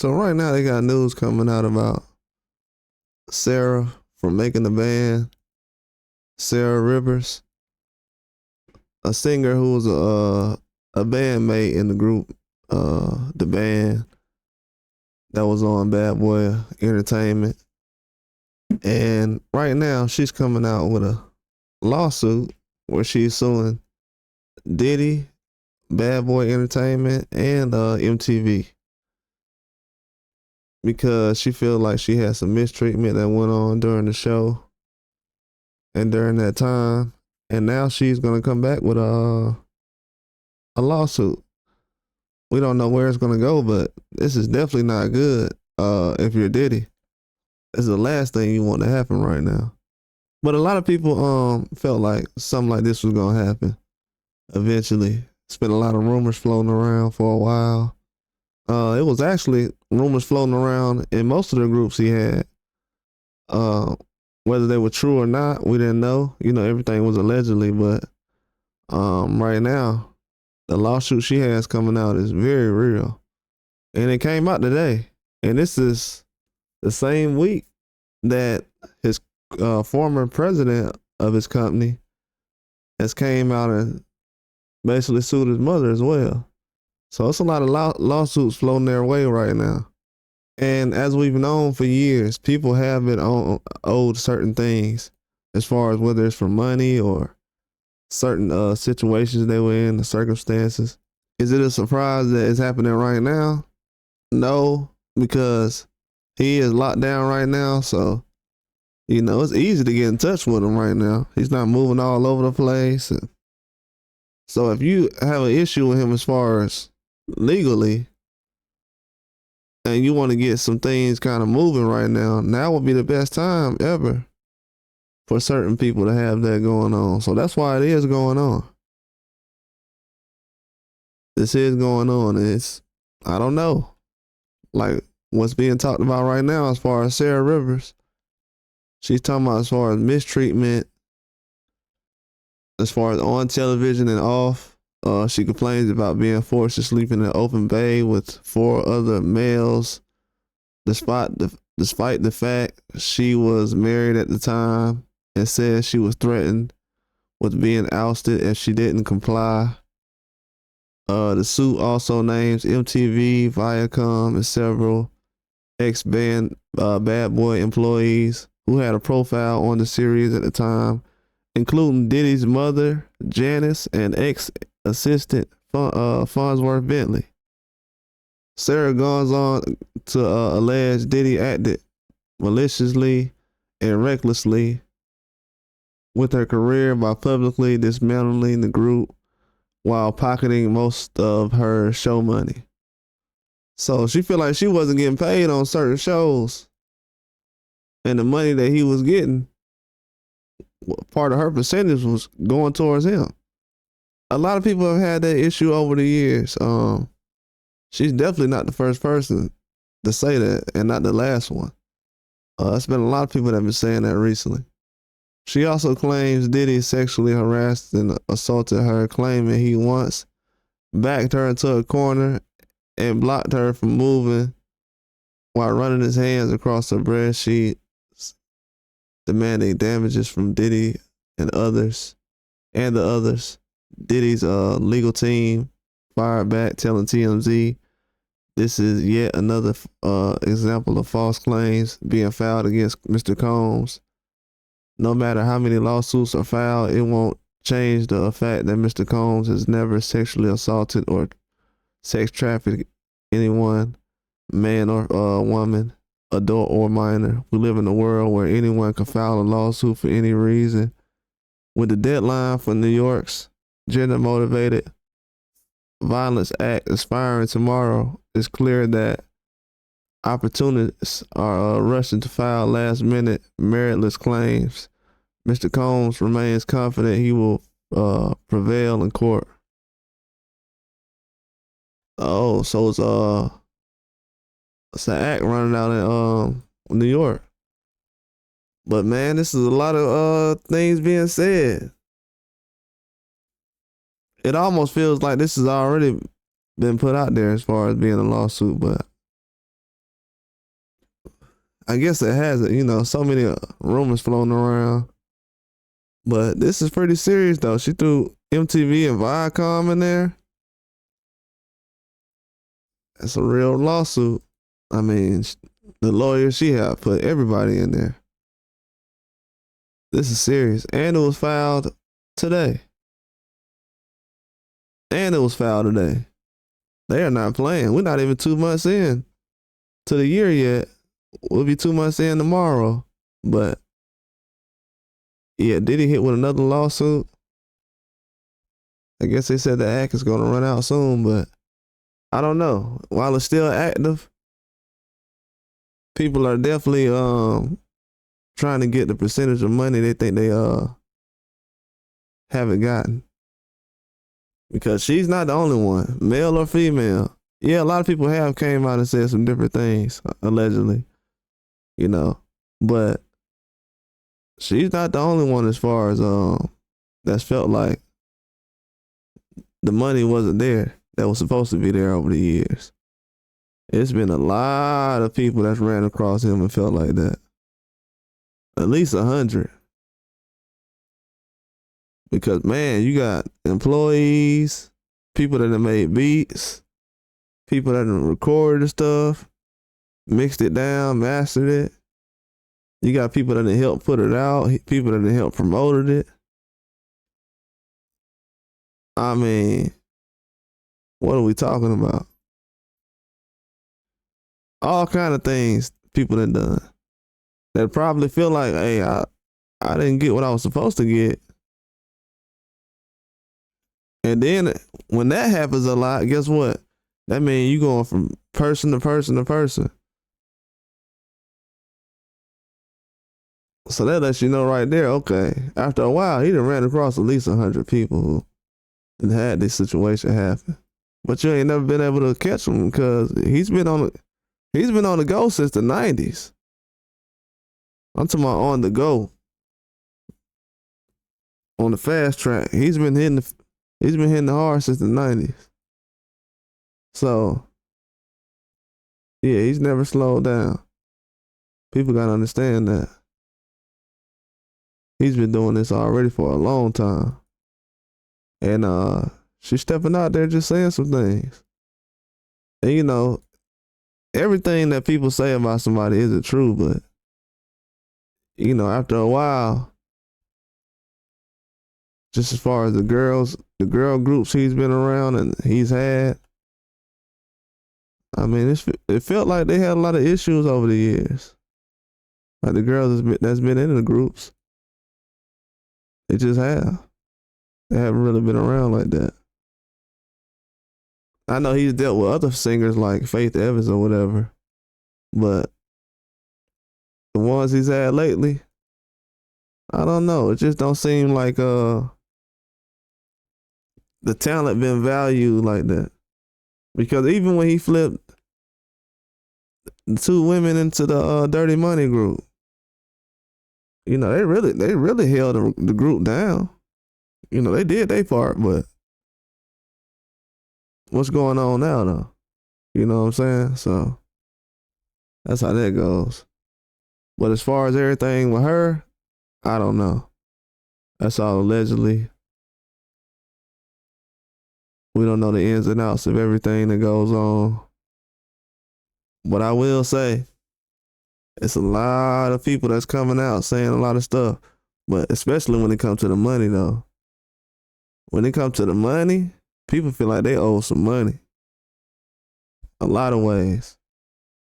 So right now they got news coming out about Sara from making the band, Sara Rivers, a singer who was a bandmate in the group, the band that was on Bad Boy Entertainment. And right now she's coming out with a lawsuit where she's suing Diddy, Bad Boy Entertainment, and MTV because she feels like she had some mistreatment that went on during the show and during that time, and now she's gonna come back with a lawsuit. We don't know where it's gonna go, but this is definitely not good. If you're Diddy, it's the last thing you want to happen right now. But a lot of people felt like something like this was gonna happen eventually. It's been a lot of rumors floating around for a while. It was actually rumors floating around in most of the groups he had. Whether they were true or not, we didn't know. You know, everything was allegedly, but right now, the lawsuit she has coming out is very real. And it came out today. And this is the same week that his former president of his company has came out and basically sued his mother as well. So it's a lot of lawsuits floating their way right now. And as we've known for years, people have been owed certain things as far as whether it's for money or certain situations they were in, the circumstances. Is it a surprise that it's happening right now? No, because he is locked down right now. So, you know, it's easy to get in touch with him right now. He's not moving all over the place. So if you have an issue with him as far as legally, and you want to get some things kind of moving right now would be the best time ever for certain people to have that going on. So that's why it is going on. This is going on. It's, I don't know, like what's being talked about right now as far as Sara Rivers. She's talking about as far as mistreatment, as far as on television and off. She complains about being forced to sleep in an open bay with 4 other males, despite the fact she was married at the time, and said she was threatened with being ousted if she didn't comply. The suit also names MTV, Viacom, and several ex-band Bad Boy employees who had a profile on the series at the time, including Diddy's mother, Janice, and ex-assistant Farnsworth Bentley. Sara goes on to allege Diddy acted maliciously and recklessly with her career by publicly dismantling the group while pocketing most of her show money. So she feel like she wasn't getting paid on certain shows, and the money that he was getting, part of her percentage was going towards him. A lot of people have had that issue over the years. She's definitely not the first person to say that, and not the last one. It's been a lot of people that have been saying that recently. She also claims Diddy sexually harassed and assaulted her, claiming he once backed her into a corner and blocked her from moving while running his hands across her breast. She demanding damages from Diddy and the others. Diddy's legal team fired back, telling TMZ this is yet another example of false claims being filed against Mr. Combs. No matter how many lawsuits are filed, it won't change the fact that Mr. Combs has never sexually assaulted or sex trafficked anyone, man or woman, adult or minor. We live in a world where anyone can file a lawsuit for any reason. With the deadline for New York's gender-motivated violence act expiring tomorrow, it's clear that opportunists are rushing to file last-minute meritless claims. Mr. Combs remains confident he will prevail in court. Oh, so it's an act running out in New York. But man, this is a lot of things being said. It almost feels like this has already been put out there as far as being a lawsuit, but I guess it has it. So many rumors floating around. But this is pretty serious though. She threw MTV and Viacom in there. That's a real lawsuit. I mean, the lawyer she had put everybody in there. This is serious. And it was filed today. They are not playing. We're not even 2 months in to the year yet. We'll be 2 months in tomorrow. But yeah, Diddy hit with another lawsuit. I guess they said the act is going to run out soon, but I don't know. While it's still active, people are definitely trying to get the percentage of money they think they haven't gotten. Because she's not the only one, male or female. Yeah, a lot of people have came out and said some different things, allegedly, but she's not the only one as far as that's felt like the money wasn't there that was supposed to be there over the years. It's been a lot of people that's ran across him and felt like that. At least 100. Because, man, you got employees, people that have made beats, people that have recorded the stuff, mixed it down, mastered it. You got people that have helped put it out, people that have helped promoted it. I mean, what are we talking about? All kind of things people have done that probably feel like, hey, I didn't get what I was supposed to get. And then when that happens a lot, guess what? That means you going from person to person to person. So that lets you know right there, okay, after a while, he done ran across at least 100 people who had this situation happen. But you ain't never been able to catch him because he's been on the go since the 90s. I'm talking about on the go. On the fast track. He's been hitting the hard since the 90s. So, yeah, he's never slowed down. People gotta understand that. He's been doing this already for a long time. And she's stepping out there just saying some things. And everything that people say about somebody isn't true, but after a while, just as far as the girl groups he's been around and he's had, I mean, it felt like they had a lot of issues over the years. Like the girls that's been in the groups, they just have. They haven't really been around like that. I know he's dealt with other singers like Faith Evans or whatever, but the ones he's had lately, I don't know. It just don't seem like the talent been valued like that. Because even when he flipped the 2 women into the Dirty Money group, they really held the group down. They did their part, but what's going on now though? You know what I'm saying? So that's how that goes. But as far as everything with her, I don't know. That's all allegedly. We don't know the ins and outs of everything that goes on. But I will say, it's a lot of people that's coming out saying a lot of stuff. But especially when it comes to the money though. When it comes to the money, people feel like they owe some money. A lot of ways.